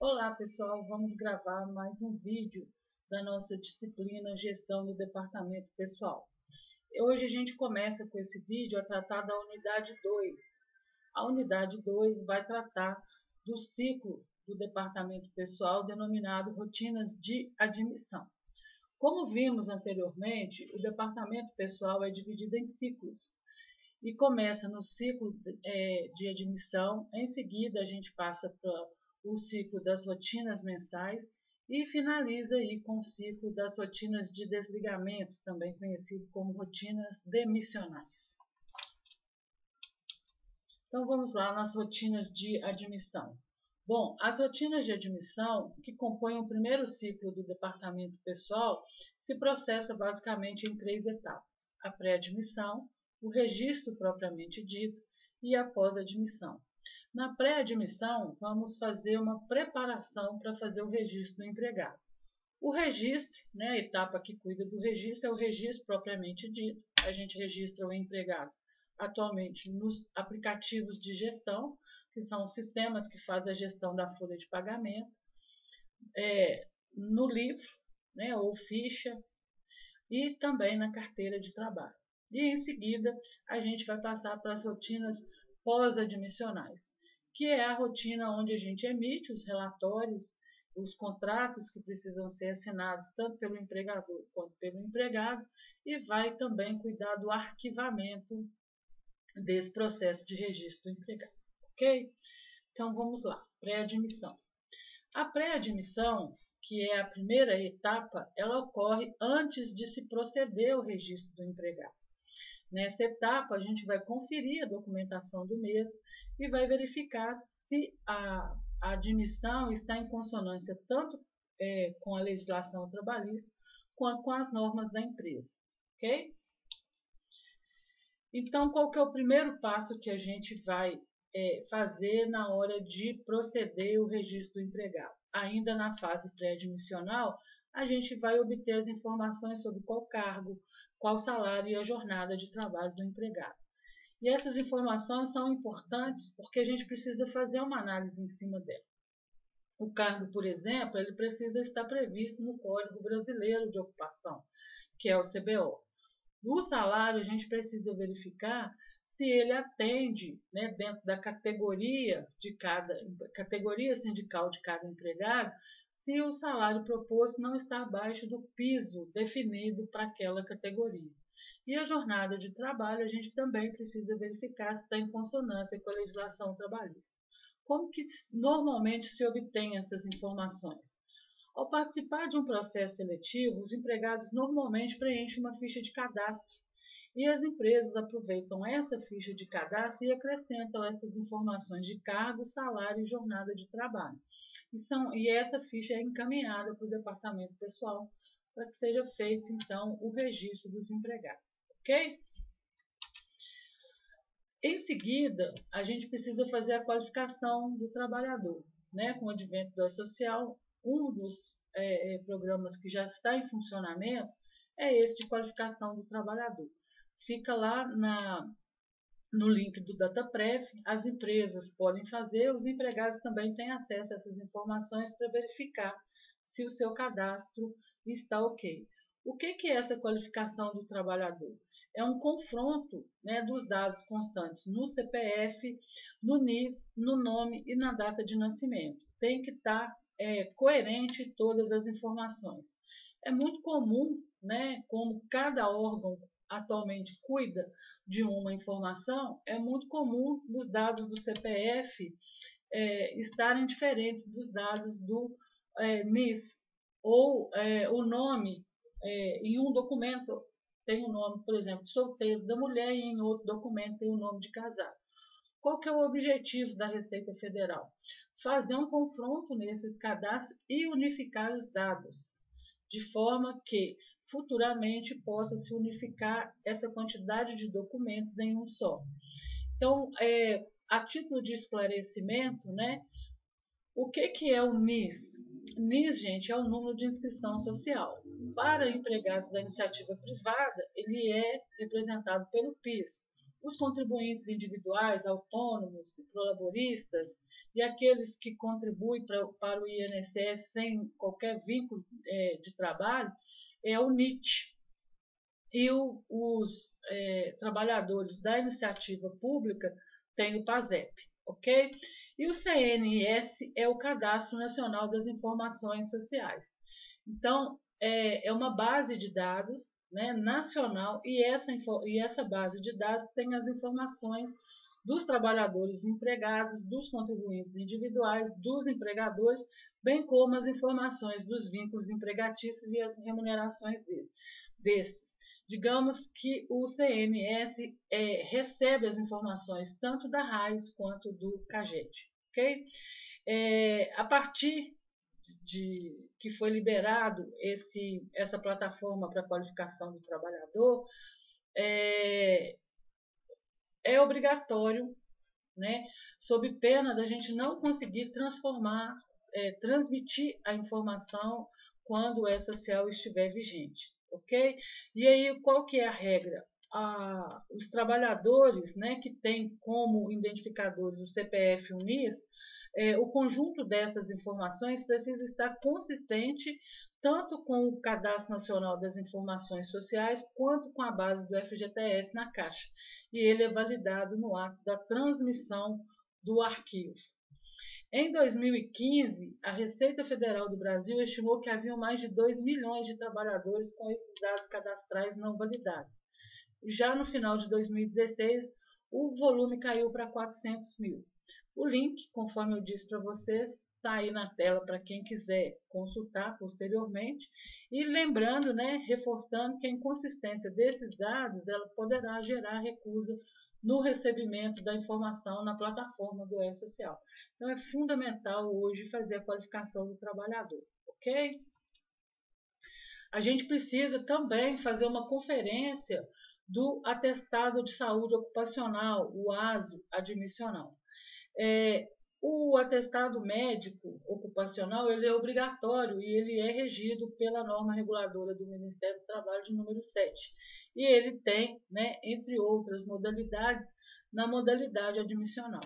Olá pessoal, vamos gravar mais um vídeo da nossa disciplina Gestão do Departamento Pessoal. Hoje a gente começa com esse vídeo a tratar da unidade 2. A unidade 2 vai tratar do ciclo do Departamento Pessoal denominado Rotinas de Admissão. Como vimos anteriormente, o Departamento Pessoal é dividido em ciclos. E começa no ciclo de admissão, em seguida a gente passa para o ciclo das rotinas mensais e finaliza aí com o ciclo das rotinas de desligamento, também conhecido como rotinas demissionais. Então vamos lá nas rotinas de admissão. Bom, as rotinas de admissão, que compõem o primeiro ciclo do departamento pessoal, se processa basicamente em 3 etapas: a pré-admissão, o registro propriamente dito e a pós-admissão. Na pré-admissão, vamos fazer uma preparação para fazer o registro do empregado. O registro, a etapa que cuida do registro, é o registro propriamente dito. A gente registra o empregado atualmente nos aplicativos de gestão, que são os sistemas que fazem a gestão da folha de pagamento, no livro, ou ficha, e também na carteira de trabalho. E em seguida, a gente vai passar para as rotinas pós-admissionais, que é a rotina onde a gente emite os relatórios, os contratos que precisam ser assinados tanto pelo empregador quanto pelo empregado, e vai também cuidar do arquivamento desse processo de registro do empregado, ok? Então vamos lá, pré-admissão. A pré-admissão, que é a primeira etapa, ela ocorre antes de se proceder ao registro do empregado. Nessa etapa, a gente vai conferir a documentação do mesmo e vai verificar se a admissão está em consonância tanto com a legislação trabalhista quanto com as normas da empresa, ok? Então, qual que é o primeiro passo que a gente vai fazer na hora de proceder o registro do empregado? Ainda na fase pré-admissional, a gente vai obter as informações sobre qual cargo, qual salário e a jornada de trabalho do empregado. E essas informações são importantes porque a gente precisa fazer uma análise em cima dela. O cargo, por exemplo, ele precisa estar previsto no Código Brasileiro de Ocupação, que é o CBO. No salário, a gente precisa verificar se ele atende, dentro da categoria sindical de cada empregado, se o salário proposto não está abaixo do piso definido para aquela categoria. E a jornada de trabalho, a gente também precisa verificar se está em consonância com a legislação trabalhista. Como que normalmente se obtém essas informações? Ao participar de um processo seletivo, os empregados normalmente preenchem uma ficha de cadastro e as empresas aproveitam essa ficha de cadastro e acrescentam essas informações de cargo, salário e jornada de trabalho. E essa ficha é encaminhada para o departamento pessoal para que seja feito, então, o registro dos empregados, ok? Em seguida, a gente precisa fazer a qualificação do trabalhador, com o advento do social. Um dos programas que já está em funcionamento é esse de qualificação do trabalhador. Fica lá no link do DataPrev, as empresas podem fazer, os empregados também têm acesso a essas informações para verificar se o seu cadastro está ok. O que é essa qualificação do trabalhador? É um confronto dos dados constantes no CPF, no NIS, no nome e na data de nascimento. Tem que estar coerente todas as informações. É muito comum, como cada órgão atualmente cuida de uma informação, é muito comum os dados do CPF estarem diferentes dos dados do NIS, ou o nome em um documento tem o nome, por exemplo, de solteiro da mulher e em outro documento tem o nome de casado. Qual que é o objetivo da Receita Federal? Fazer um confronto nesses cadastros e unificar os dados, de forma que futuramente possa se unificar essa quantidade de documentos em um só. Então, a título de esclarecimento, o que é o NIS? NIS, gente, é o número de inscrição social. Para empregados da iniciativa privada, ele é representado pelo PIS. os contribuintes individuais, autônomos, prolaboristas e aqueles que contribuem para o INSS sem qualquer vínculo de trabalho, é o NIT. E os trabalhadores da iniciativa pública têm o PASEP, ok? E o CNS é o Cadastro Nacional das Informações Sociais. Então, é uma base de dados, né, nacional, e essa base de dados tem as informações dos trabalhadores empregados, dos contribuintes individuais, dos empregadores, bem como as informações dos vínculos empregatícios e as remunerações desses. Digamos que o CNS recebe as informações tanto da RAIS quanto do CAGED, ok? A partir de que foi liberado essa plataforma para qualificação do trabalhador, é obrigatório, né, sob pena da gente não conseguir transmitir a informação quando o E-Social estiver vigente, ok? E aí, qual que é a regra? Os trabalhadores, né, que têm como identificadores o CPF e o NIS, o conjunto dessas informações precisa estar consistente tanto com o Cadastro Nacional das Informações Sociais quanto com a base do FGTS na Caixa. E ele é validado no ato da transmissão do arquivo. Em 2015, a Receita Federal do Brasil estimou que haviam mais de 2 milhões de trabalhadores com esses dados cadastrais não validados. Já no final de 2016, o volume caiu para 400 mil. O link, conforme eu disse para vocês, está aí na tela para quem quiser consultar posteriormente. E lembrando, né, reforçando que a inconsistência desses dados ela poderá gerar recusa no recebimento da informação na plataforma do E-Social. Então, é fundamental hoje fazer a qualificação do trabalhador, ok? A gente precisa também fazer uma conferência do Atestado de Saúde Ocupacional, o ASO admissional. O atestado médico ocupacional ele é obrigatório e ele é regido pela norma reguladora do Ministério do Trabalho de número 7. E ele tem, né, entre outras modalidades, na modalidade admissional.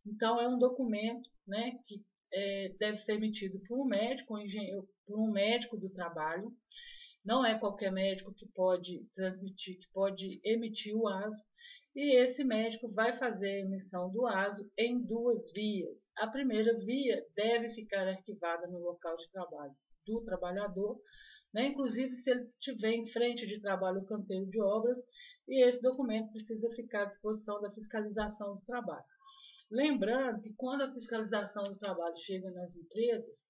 Então, é um documento, né, que deve ser emitido por um médico, por um médico do trabalho. Não é qualquer médico que pode transmitir, que pode emitir o ASO. E esse médico vai fazer a emissão do ASO em 2 vias. A primeira via deve ficar arquivada no local de trabalho do trabalhador, né? Inclusive se ele tiver em frente de trabalho o canteiro de obras, e esse documento precisa ficar à disposição da fiscalização do trabalho. Lembrando que quando a fiscalização do trabalho chega nas empresas,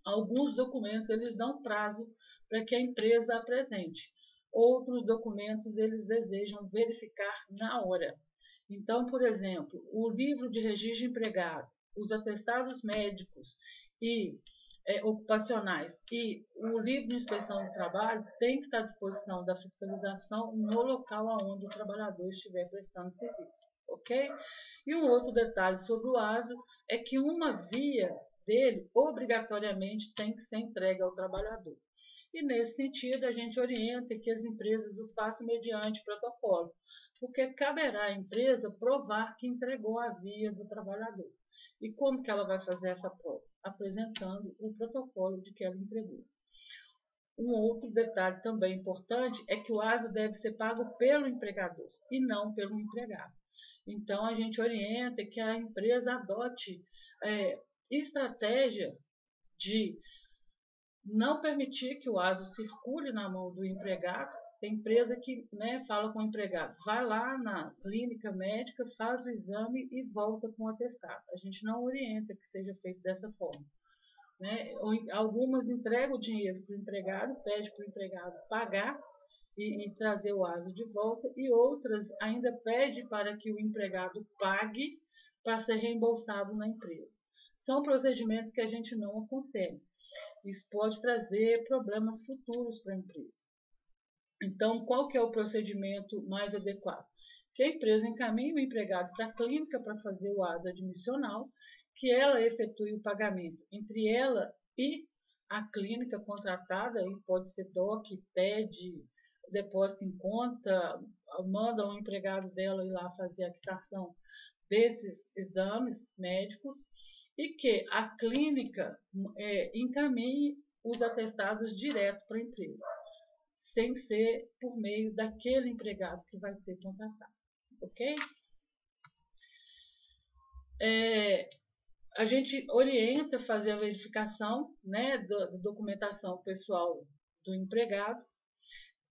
alguns documentos eles dão prazo para que a empresa apresente. Outros documentos eles desejam verificar na hora. Então, por exemplo, o livro de registro de empregado, os atestados médicos e ocupacionais e o livro de inspeção do trabalho tem que estar à disposição da fiscalização no local onde o trabalhador estiver prestando serviço, ok? E um outro detalhe sobre o ASO é que uma via dele obrigatoriamente tem que ser entregue ao trabalhador. E nesse sentido a gente orienta que as empresas o façam mediante protocolo, porque caberá à empresa provar que entregou a via do trabalhador. E como que ela vai fazer essa prova? Apresentando o protocolo de que ela entregou. Um outro detalhe também importante é que o ASO deve ser pago pelo empregador e não pelo empregado. Então, a gente orienta que a empresa adote estratégia de não permitir que o ASO circule na mão do empregado. Tem empresa que, né, fala com o empregado, vai lá na clínica médica, faz o exame e volta com o atestado. A gente não orienta que seja feito dessa forma. Né? Algumas entregam o dinheiro para o empregado, pede para o empregado pagar e trazer o ASO de volta, e outras ainda pedem para que o empregado pague para ser reembolsado na empresa. São procedimentos que a gente não aconselha. Isso pode trazer problemas futuros para a empresa. Então, qual que é o procedimento mais adequado? Que a empresa encaminhe o empregado para a clínica para fazer o ASO admissional, que ela efetue o pagamento entre ela e a clínica contratada, e pode ser DOC, TED, depósito em conta, manda um empregado dela ir lá fazer a quitação desses exames médicos e que a clínica encaminhe os atestados direto para a empresa, sem ser por meio daquele empregado que vai ser contratado, ok? A gente orienta a fazer a verificação, né, da documentação pessoal do empregado,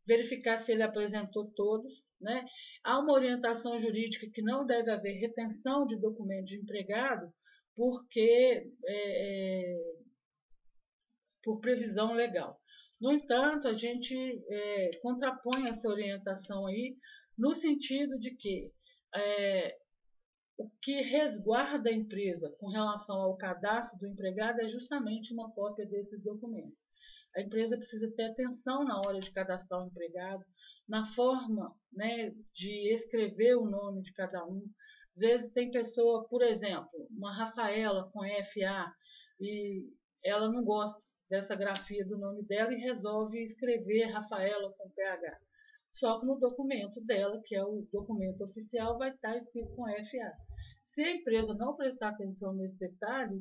verificar se ele apresentou todos, né? Há uma orientação jurídica que não deve haver retenção de documento de empregado, porque por previsão legal. No entanto, a gente contrapõe essa orientação aí no sentido de que o que resguarda a empresa com relação ao cadastro do empregado é justamente uma cópia desses documentos. A empresa precisa ter atenção na hora de cadastrar o empregado, na forma, né, de escrever o nome de cada um. Às vezes tem pessoa, por exemplo, uma Rafaela com FA, e ela não gosta dessa grafia do nome dela e resolve escrever Rafaela com PH. Só que no documento dela, que é o documento oficial, vai estar escrito com FA. Se a empresa não prestar atenção nesse detalhe,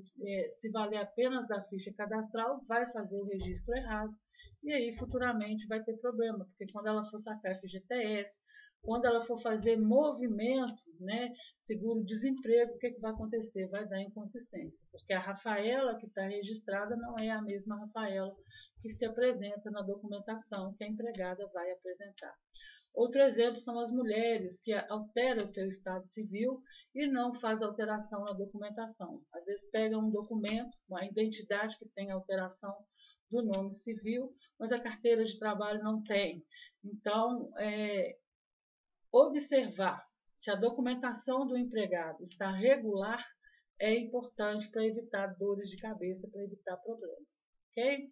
se valer apenas da ficha cadastral, vai fazer o registro errado. E aí, futuramente, vai ter problema, porque quando ela for sacar FGTS, quando ela for fazer movimento, né, seguro-desemprego, o que vai acontecer? Vai dar inconsistência, porque a Rafaela que está registrada não é a mesma Rafaela que se apresenta na documentação que a empregada vai apresentar. Outro exemplo são as mulheres que alteram seu estado civil e não faz alteração na documentação. Às vezes pega um documento, uma identidade que tem alteração do nome civil, mas a carteira de trabalho não tem. Então, observar se a documentação do empregado está regular é importante para evitar dores de cabeça, para evitar problemas, ok?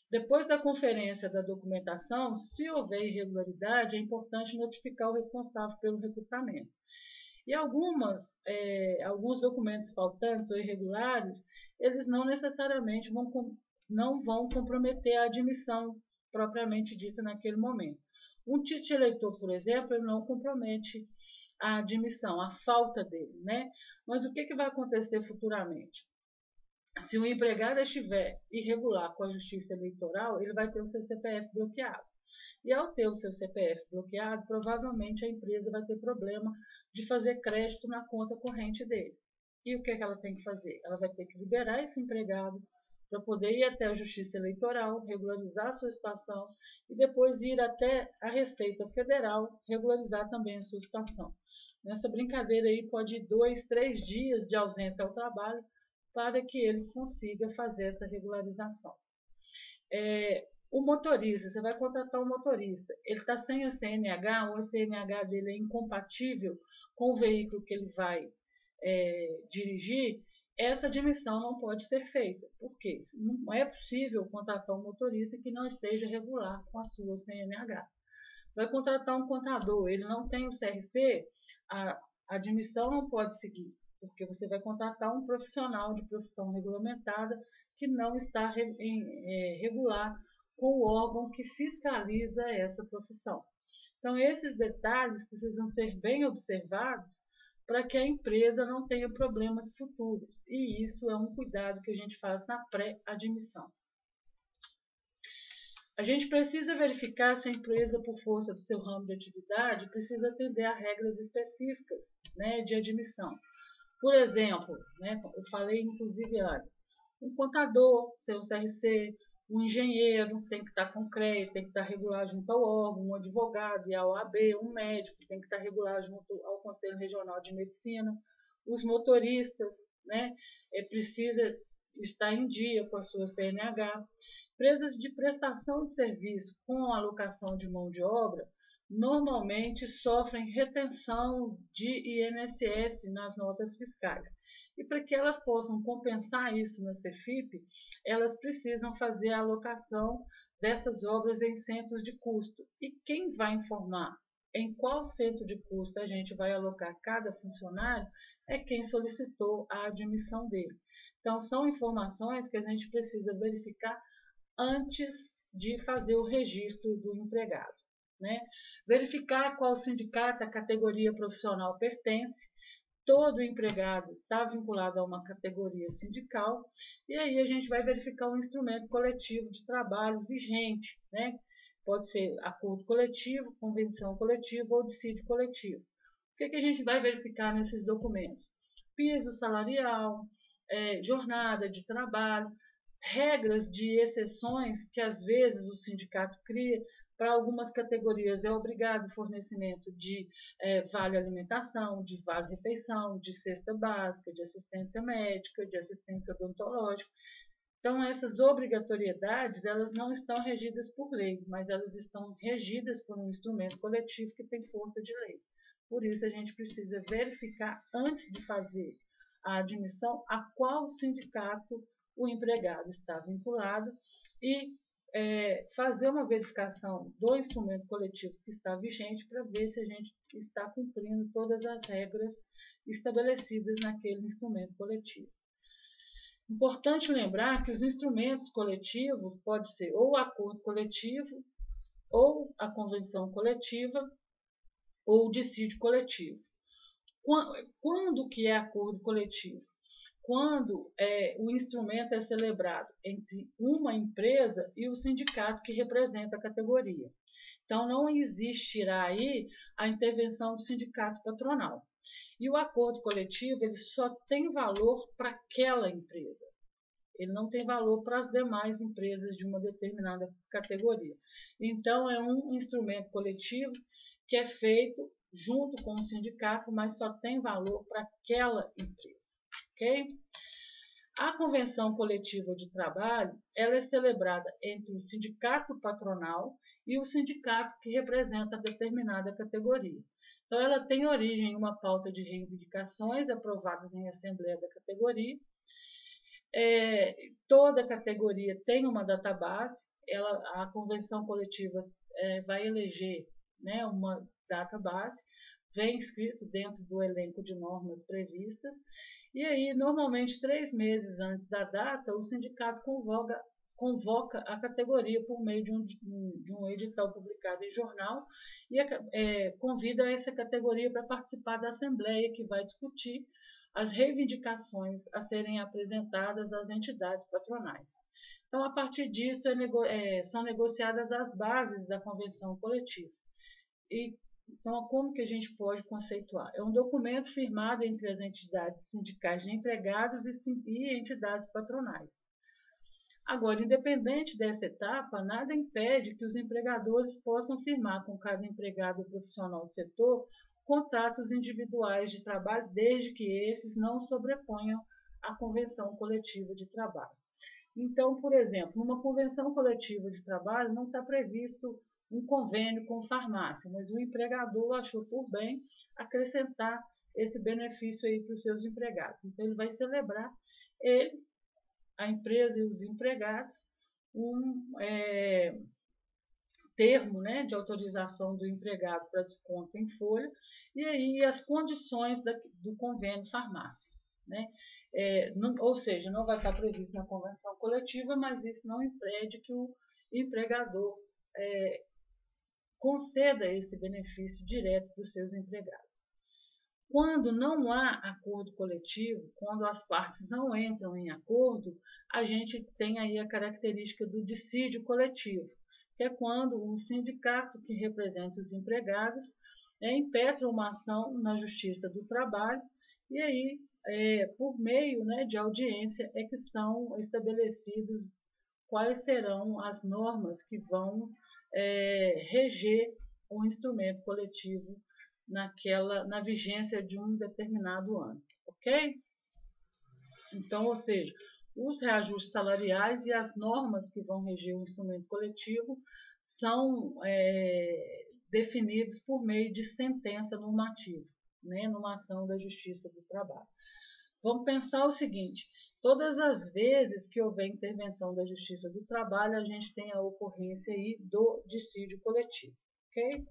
Depois da conferência da documentação, se houver irregularidade, é importante notificar o responsável pelo recrutamento. E alguns documentos faltantes ou irregulares, eles não necessariamente não vão comprometer a admissão propriamente dita naquele momento. Um título eleitor, por exemplo, ele não compromete a admissão, a falta dele, né? Mas o que vai acontecer futuramente? Se o empregado estiver irregular com a Justiça Eleitoral, ele vai ter o seu CPF bloqueado. E ao ter o seu CPF bloqueado, provavelmente a empresa vai ter problema de fazer crédito na conta corrente dele. E o que ela tem que fazer? Ela vai ter que liberar esse empregado para poder ir até a Justiça Eleitoral, regularizar a sua situação e depois ir até a Receita Federal, regularizar também a sua situação. Nessa brincadeira aí pode ir 2, 3 dias de ausência ao trabalho para que ele consiga fazer essa regularização. O motorista, você vai contratar um motorista, ele está sem a CNH, ou a CNH dele é incompatível com o veículo que ele vai dirigir, essa admissão não pode ser feita. Por quê? Não é possível contratar um motorista que não esteja regular com a sua CNH. Vai contratar um contador, ele não tem o CRC, a admissão não pode seguir, porque você vai contratar um profissional de profissão regulamentada que não está regular com o órgão que fiscaliza essa profissão. Então, esses detalhes precisam ser bem observados para que a empresa não tenha problemas futuros. E isso é um cuidado que a gente faz na pré-admissão. A gente precisa verificar se a empresa, por força do seu ramo de atividade, precisa atender a regras específicas, né, de admissão. Por exemplo, né, eu falei inclusive antes, um contador, seu CRC, um engenheiro tem que estar com CREA, tem que estar regular junto ao órgão, um advogado e a OAB, um médico tem que estar regular junto ao Conselho Regional de Medicina, os motoristas, né, precisa estar em dia com a sua CNH. Empresas de prestação de serviço com alocação de mão de obra normalmente sofrem retenção de INSS nas notas fiscais. E para que elas possam compensar isso na CEFIP, elas precisam fazer a alocação dessas obras em centros de custo. E quem vai informar em qual centro de custo a gente vai alocar cada funcionário é quem solicitou a admissão dele. Então, são informações que a gente precisa verificar antes de fazer o registro do empregado. né? Verificar a qual sindicato a categoria profissional pertence. Todo empregado está vinculado a uma categoria sindical, e aí a gente vai verificar o instrumento coletivo de trabalho vigente, né? Pode ser acordo coletivo, convenção coletiva ou dissídio coletivo. O que a gente vai verificar nesses documentos? Piso salarial, jornada de trabalho, regras de exceções que às vezes o sindicato cria. Para algumas categorias é obrigado o fornecimento de vale alimentação, de vale refeição, de cesta básica, de assistência médica, de assistência odontológica. Então, essas obrigatoriedades, elas não estão regidas por lei, mas elas estão regidas por um instrumento coletivo que tem força de lei. Por isso, a gente precisa verificar, antes de fazer a admissão, a qual sindicato o empregado está vinculado e fazer uma verificação do instrumento coletivo que está vigente para ver se a gente está cumprindo todas as regras estabelecidas naquele instrumento coletivo. Importante lembrar que os instrumentos coletivos pode ser ou o acordo coletivo, ou a convenção coletiva, ou o dissídio coletivo. Quando que é acordo coletivo? Quando o instrumento é celebrado entre uma empresa e o sindicato que representa a categoria. Então, não existirá aí a intervenção do sindicato patronal. E o acordo coletivo ele só tem valor para aquela empresa. Ele não tem valor para as demais empresas de uma determinada categoria. Então, é um instrumento coletivo que é feito junto com o sindicato, mas só tem valor para aquela empresa, ok? A convenção coletiva de trabalho, ela é celebrada entre o sindicato patronal e o sindicato que representa determinada categoria. Então, ela tem origem em uma pauta de reivindicações aprovadas em assembleia da categoria. Toda categoria tem uma database, a convenção coletiva vai eleger, né, uma database, vem escrito dentro do elenco de normas previstas, e aí, normalmente, 3 meses antes da data, o sindicato convoca a categoria por meio de um edital publicado em jornal e convida essa categoria para participar da assembleia que vai discutir as reivindicações a serem apresentadas às entidades patronais. Então, a partir disso, são negociadas as bases da convenção coletiva. Então, como que a gente pode conceituar? É um documento firmado entre as entidades sindicais de empregados e entidades patronais. Agora, independente dessa etapa, nada impede que os empregadores possam firmar com cada empregado profissional do setor contratos individuais de trabalho, desde que esses não sobreponham a convenção coletiva de trabalho. Então, por exemplo, numa convenção coletiva de trabalho não está previsto um convênio com farmácia, mas o empregador achou por bem acrescentar esse benefício aí para os seus empregados. Então, ele vai celebrar, a empresa e os empregados, um termo, né, de autorização do empregado para desconto em folha, e aí as condições do convênio farmácia, né? Ou seja, não vai estar previsto na convenção coletiva, mas isso não impede que o empregador conceda esse benefício direto para os seus empregados. Quando não há acordo coletivo, quando as partes não entram em acordo, a gente tem aí a característica do dissídio coletivo, que é quando o sindicato que representa os empregados impetra uma ação na Justiça do Trabalho e aí, por meio, né, de audiência, é que são estabelecidos quais serão as normas que vão reger o instrumento coletivo na vigência de um determinado ano, ok? Então, ou seja, os reajustes salariais e as normas que vão reger o instrumento coletivo são definidos por meio de sentença normativa, né, numa ação da Justiça do Trabalho. Vamos pensar o seguinte: todas as vezes que houver intervenção da Justiça do Trabalho, a gente tem a ocorrência aí do dissídio coletivo, ok?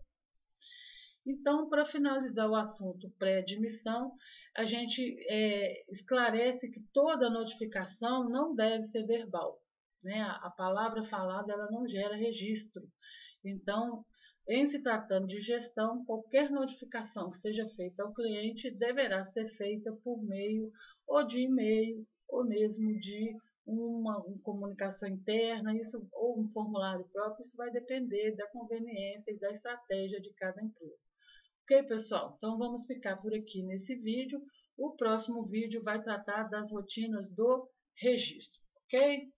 Então, para finalizar o assunto pré-admissão, a gente esclarece que toda notificação não deve ser verbal, né? A palavra falada ela não gera registro. Então, Em se tratando de gestão, qualquer notificação que seja feita ao cliente deverá ser feita por meio ou de e-mail ou mesmo de uma comunicação interna, isso, ou um formulário próprio, isso vai depender da conveniência e da estratégia de cada empresa. Ok, pessoal? Então vamos ficar por aqui nesse vídeo. O próximo vídeo vai tratar das rotinas do registro, ok?